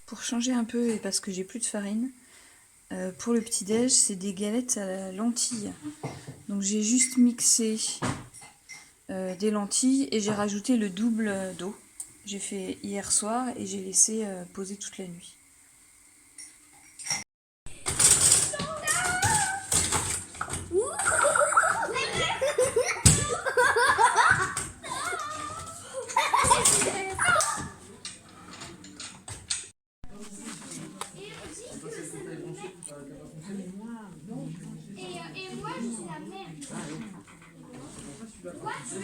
Pour changer un peu et parce que j'ai plus de farine, pour le petit-déj, c'est des galettes à la lentille. Donc j'ai juste mixé des lentilles et j'ai rajouté le double d'eau. J'ai fait hier soir et j'ai laissé poser toute la nuit. Et moi, je suis la mère. Toi, tu es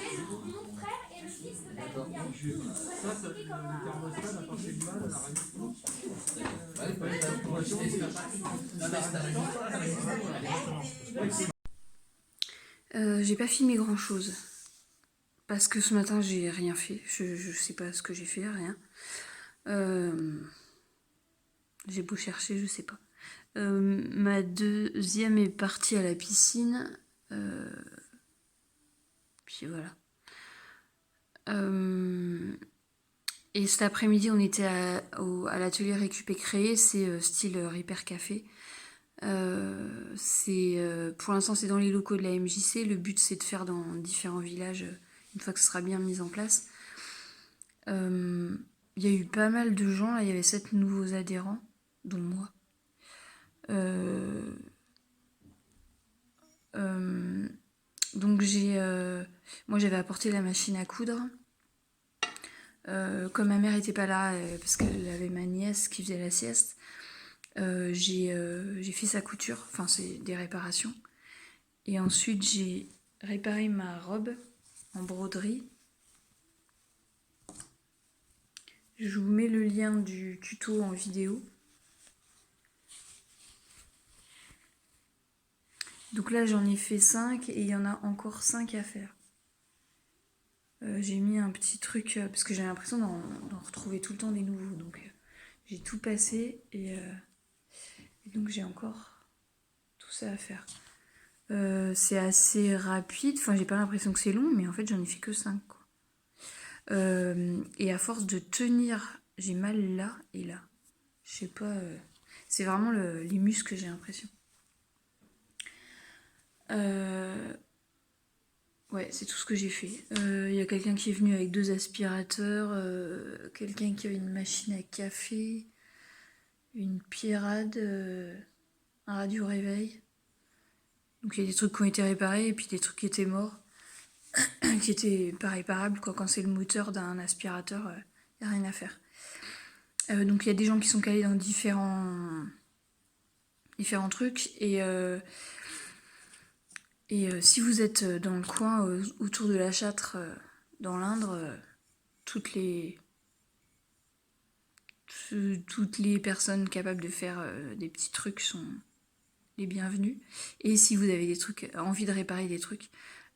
mon frère et le fils de ta fille. Ça, ça fait le thermostat n'a pas fait de mal à J'ai pas filmé grand chose parce que ce matin j'ai rien fait. Je sais pas ce que j'ai fait, rien. J'ai beau chercher, je sais pas. Ma deuxième est partie à la piscine. Puis voilà. Et cet après-midi, on était à l'atelier Récup et Créer, c'est style Repair Café. Pour l'instant, c'est dans les locaux de la MJC. Le but, c'est de faire dans différents villages une fois que ce sera bien mis en place. Il y a eu pas mal de gens, là, il y avait 7 nouveaux adhérents, dont moi. Donc moi j'avais apporté la machine à coudre. Comme ma mère était pas là, parce qu'elle avait ma nièce qui faisait la sieste, j'ai fait sa couture, enfin c'est des réparations. Et ensuite j'ai réparé ma robe en broderie. Je vous mets le lien du tuto en vidéo. Donc là j'en ai fait 5 et il y en a encore 5 à faire. J'ai mis un petit truc, parce que j'ai l'impression d'en retrouver tout le temps des nouveaux. Donc j'ai tout passé et donc j'ai encore tout ça à faire. C'est assez rapide, enfin j'ai pas l'impression que c'est long, mais en fait j'en ai fait que 5 quoi. Et à force de tenir, j'ai mal là et là. Je sais pas, c'est vraiment les muscles, j'ai l'impression. Ouais, c'est tout ce que j'ai fait. Il y a quelqu'un qui est venu avec 2 aspirateurs, quelqu'un qui a une machine à café, une pierrade, un radio réveil. Donc il y a des trucs qui ont été réparés et puis des trucs qui étaient morts, qui étaient pas réparables quoi. Quand c'est le moteur d'un aspirateur, il n'y a rien à faire. Donc il y a des gens qui sont calés dans différents trucs et si vous êtes dans le coin autour de la Châtre, dans l'Indre, toutes les personnes capables de faire des petits trucs sont les bienvenues. Et si vous avez envie de réparer des trucs,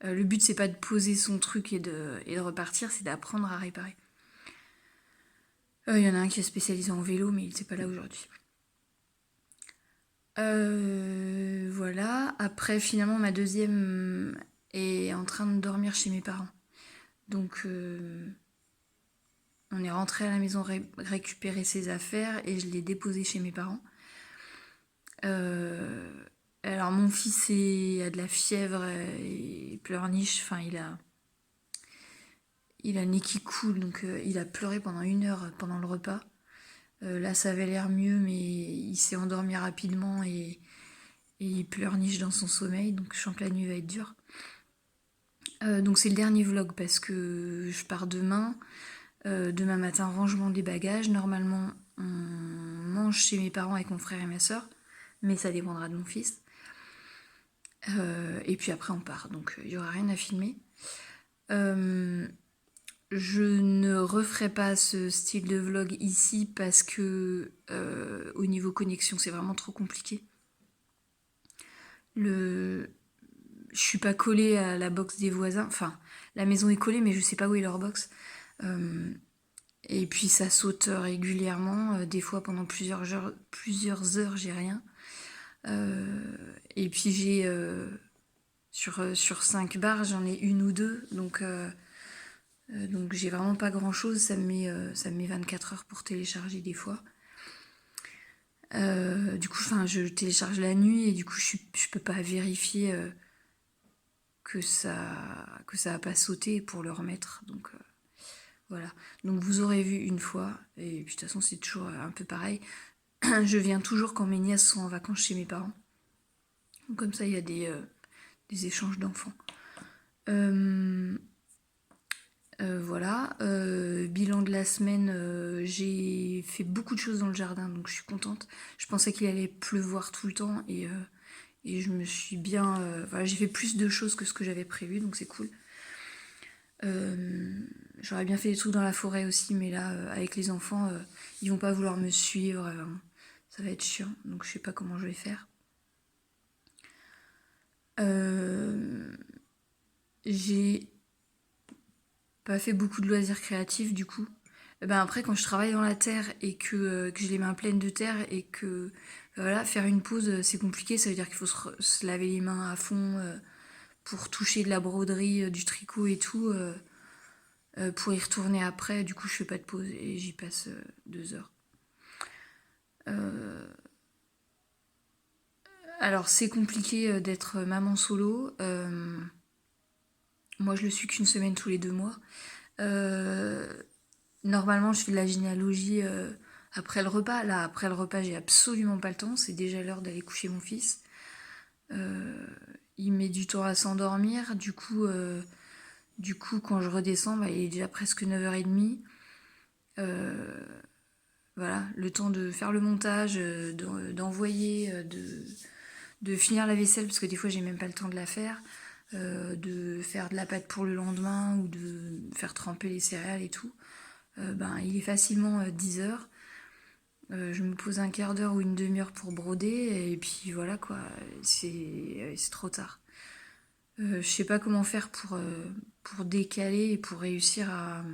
le but c'est pas de poser son truc et de repartir, c'est d'apprendre à réparer. Il y en a un qui est spécialisé en vélo, mais il n'était pas là aujourd'hui. Voilà. Après, finalement, ma deuxième est en train de dormir chez mes parents. Donc, on est rentré à la maison récupérer ses affaires et je l'ai déposé chez mes parents. Alors, mon fils a de la fièvre et pleurniche. Enfin, il a le nez qui coule, donc il a pleuré pendant 1 heure pendant le repas. Là, ça avait l'air mieux, mais il s'est endormi rapidement et il pleurniche dans son sommeil, donc je sens que la nuit va être dure. Donc c'est le dernier vlog parce que je pars demain. Demain matin, rangement des bagages. Normalement, on mange chez mes parents avec mon frère et ma soeur, mais ça dépendra de mon fils. Et puis après, on part, donc il n'y aura rien à filmer. Je ne referai pas ce style de vlog ici parce que au niveau connexion, c'est vraiment trop compliqué. Je suis pas collée à la box des voisins. Enfin, la maison est collée, mais je sais pas où est leur box. Et puis ça saute régulièrement. Des fois, pendant plusieurs heures, j'ai rien. Et puis j'ai sur 5 barres, j'en ai 1 ou 2. Donc j'ai vraiment pas grand chose. Ça me met 24 heures pour télécharger des fois. Du coup, enfin, je télécharge la nuit et du coup, je peux pas vérifier que ça a pas sauté pour le remettre. Donc voilà. Donc vous aurez vu une fois et puis de toute façon c'est toujours un peu pareil. Je viens toujours quand mes nièces sont en vacances chez mes parents. Donc comme ça, il y a des échanges d'enfants. Voilà. Bilan de la semaine, j'ai fait beaucoup de choses dans le jardin, donc je suis contente. Je pensais qu'il allait pleuvoir tout le temps et je me suis bien... voilà, j'ai fait plus de choses que ce que j'avais prévu, donc c'est cool. J'aurais bien fait des trucs dans la forêt aussi, mais là, avec les enfants, ils vont pas vouloir me suivre. Ça va être chiant, donc je sais pas comment je vais faire. J'ai pas fait beaucoup de loisirs créatifs du coup. Ben après, quand je travaille dans la terre et que j'ai les mains pleines de terre et que voilà, faire une pause c'est compliqué, ça veut dire qu'il faut se laver les mains à fond pour toucher de la broderie, du tricot et tout, pour y retourner après. Du coup, je fais pas de pause et j'y passe 2 heures. Alors, c'est compliqué d'être maman solo. Moi, je le suis qu'une semaine tous les 2 mois. Normalement, je fais de la généalogie après le repas. Là, après le repas, j'ai absolument pas le temps. C'est déjà l'heure d'aller coucher mon fils. Il met du temps à s'endormir. Du coup, quand je redescends, bah, il est déjà presque 9h30. Voilà, le temps de faire le montage, d'envoyer, de finir la vaisselle, parce que des fois, j'ai même pas le temps de la faire. De faire de la pâte pour le lendemain ou de faire tremper les céréales et tout. Ben, il est facilement 10h. Je me pose un quart d'heure ou une demi-heure pour broder et puis voilà quoi, c'est trop tard. Je sais pas comment faire pour décaler et pour réussir à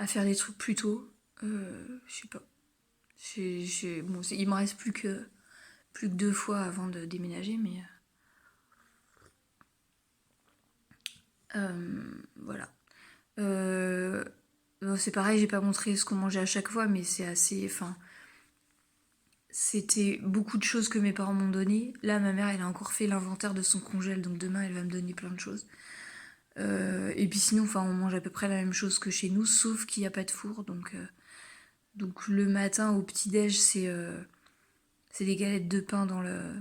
faire des trucs plus tôt. Je sais pas. Bon, il me reste plus que 2 fois avant de déménager, mais voilà. C'est pareil, j'ai pas montré ce qu'on mangeait à chaque fois, mais c'est assez. Enfin, c'était beaucoup de choses que mes parents m'ont donné. Là, ma mère, elle a encore fait l'inventaire de son congèle, donc demain, elle va me donner plein de choses. Et puis sinon, enfin, on mange à peu près la même chose que chez nous, sauf qu'il n'y a pas de four. Donc le matin au petit-déj, c'est des galettes de pain dans le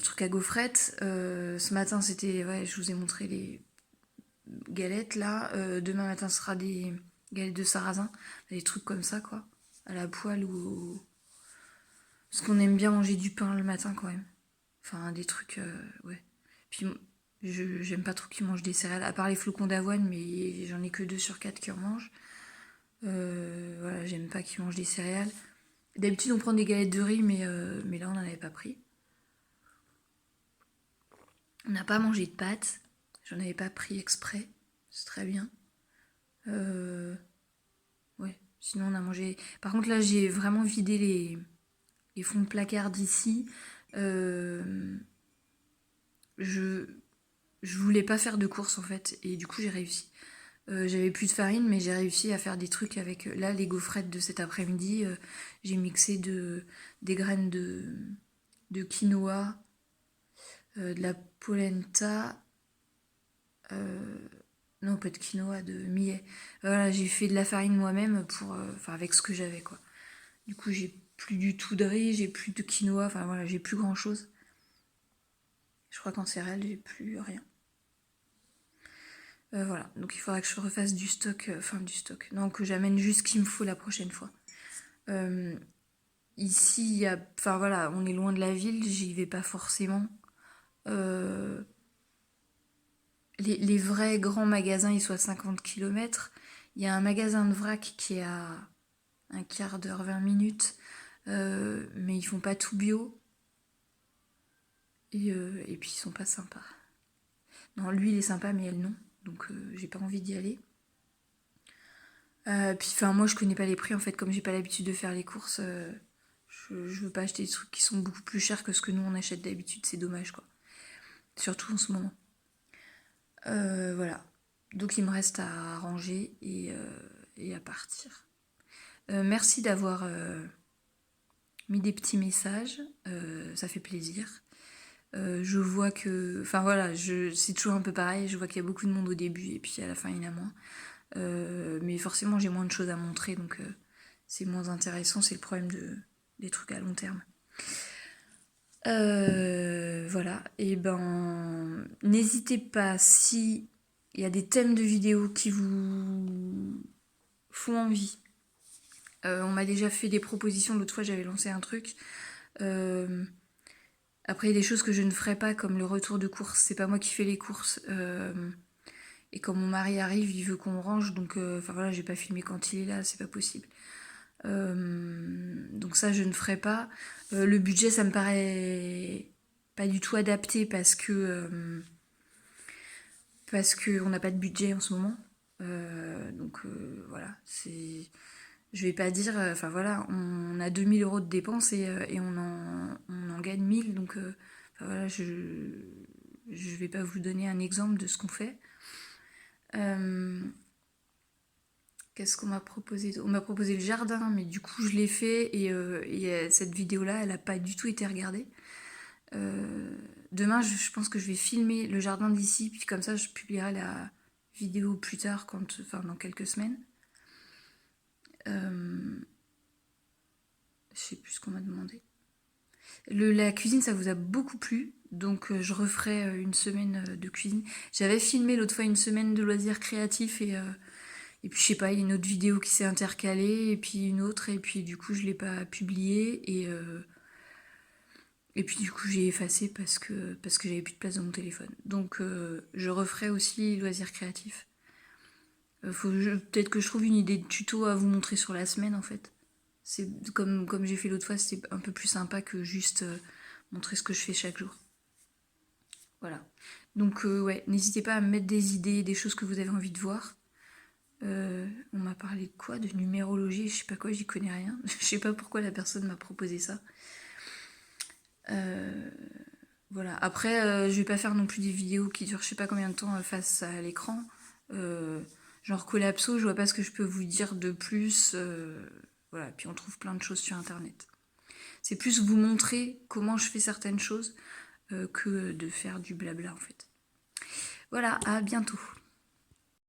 truc à gaufrettes. Ce matin, c'était, ouais, je vous ai montré les galettes là. Demain matin, ce sera des galettes de sarrasin, des trucs comme ça, quoi, à la poêle ou parce qu'on aime bien manger du pain le matin quand même. Enfin, des trucs, ouais. Puis j'aime pas trop qu'ils mangent des céréales, à part les flocons d'avoine, mais j'en ai que 2 sur 4 qui en mangent. Voilà, j'aime pas qu'ils mangent des céréales. D'habitude, on prend des galettes de riz, mais là, on n'en avait pas pris. On n'a pas mangé de pâtes. J'en avais pas pris exprès. C'est très bien. Ouais, sinon, on a mangé. Par contre, là, j'ai vraiment vidé les fonds de placard d'ici. Je, je voulais pas faire de courses en fait, et du coup j'ai réussi. J'avais plus de farine, mais j'ai réussi à faire des trucs avec. Là, les gaufrettes de cet après-midi, j'ai mixé des graines de quinoa, de la polenta. Non, pas de quinoa, de millet. Voilà, j'ai fait de la farine moi-même enfin, avec ce que j'avais quoi. Du coup, j'ai plus du tout de riz, j'ai plus de quinoa, enfin voilà, j'ai plus grand chose. Je crois qu'en céréales, j'ai plus rien. Voilà, donc il faudra que je refasse du stock, enfin du stock, non, que j'amène juste ce qu'il me faut la prochaine fois. Ici, enfin voilà, on est loin de la ville, j'y vais pas forcément. Les vrais grands magasins, ils sont à 50 km. Il y a un magasin de vrac qui est à un quart d'heure, 20 minutes, mais ils font pas tout bio. Et puis ils sont pas sympas. Non, lui il est sympa, mais elle non, donc j'ai pas envie d'y aller. Puis enfin moi je connais pas les prix en fait, comme j'ai pas l'habitude de faire les courses, je veux pas acheter des trucs qui sont beaucoup plus chers que ce que nous on achète d'habitude, c'est dommage quoi. Surtout en ce moment. Voilà. Donc il me reste à ranger et à partir. Merci d'avoir mis des petits messages, ça fait plaisir. Je vois que... Enfin voilà, c'est toujours un peu pareil, je vois qu'il y a beaucoup de monde au début et puis à la fin il y en a moins. Mais forcément j'ai moins de choses à montrer, donc c'est moins intéressant, c'est le problème des trucs à long terme. Voilà, et ben n'hésitez pas, si il y a des thèmes de vidéos qui vous font envie. On m'a déjà fait des propositions, l'autre fois j'avais lancé un truc. Après, il y a des choses que je ne ferai pas, comme le retour de course. C'est pas moi qui fais les courses. Et quand mon mari arrive, il veut qu'on range. Donc, enfin voilà, j'ai pas filmé quand il est là, c'est pas possible. Donc ça, je ne ferai pas. Le budget, ça me paraît pas du tout adapté parce que on n'a pas de budget en ce moment. Donc voilà, c'est... Je vais pas dire... Enfin voilà, on a 2000 € de dépenses et on en gagne 1000. Donc enfin, voilà, je vais pas vous donner un exemple de ce qu'on fait. Qu'est-ce qu'on m'a proposé? On m'a proposé le jardin, mais du coup je l'ai fait et cette vidéo-là, elle a pas du tout été regardée. Demain, je pense que je vais filmer le jardin d'ici, puis comme ça, je publierai la vidéo plus tard, dans quelques semaines. Je sais plus ce qu'on m'a demandé. La cuisine, ça vous a beaucoup plu, donc je referai une semaine de cuisine. J'avais filmé l'autre fois une semaine de loisirs créatifs et puis je sais pas, il y a une autre vidéo qui s'est intercalée, et puis une autre, et puis du coup je l'ai pas publiée, et puis du coup j'ai effacé parce que j'avais plus de place dans mon téléphone. Donc je referai aussi loisirs créatifs. Peut-être que je trouve une idée de tuto à vous montrer sur la semaine en fait. C'est comme j'ai fait l'autre fois, c'est un peu plus sympa que juste montrer ce que je fais chaque jour. Voilà. Donc ouais, n'hésitez pas à me mettre des idées, des choses que vous avez envie de voir. On m'a parlé de quoi? De numérologie, je sais pas quoi, j'y connais rien. Je sais pas pourquoi la personne m'a proposé ça. Voilà. Après, je vais pas faire non plus des vidéos qui durent je sais pas combien de temps face à l'écran. Genre collapso, je vois pas ce que je peux vous dire de plus. Voilà, puis on trouve plein de choses sur internet. C'est plus vous montrer comment je fais certaines choses que de faire du blabla en fait. Voilà, à bientôt.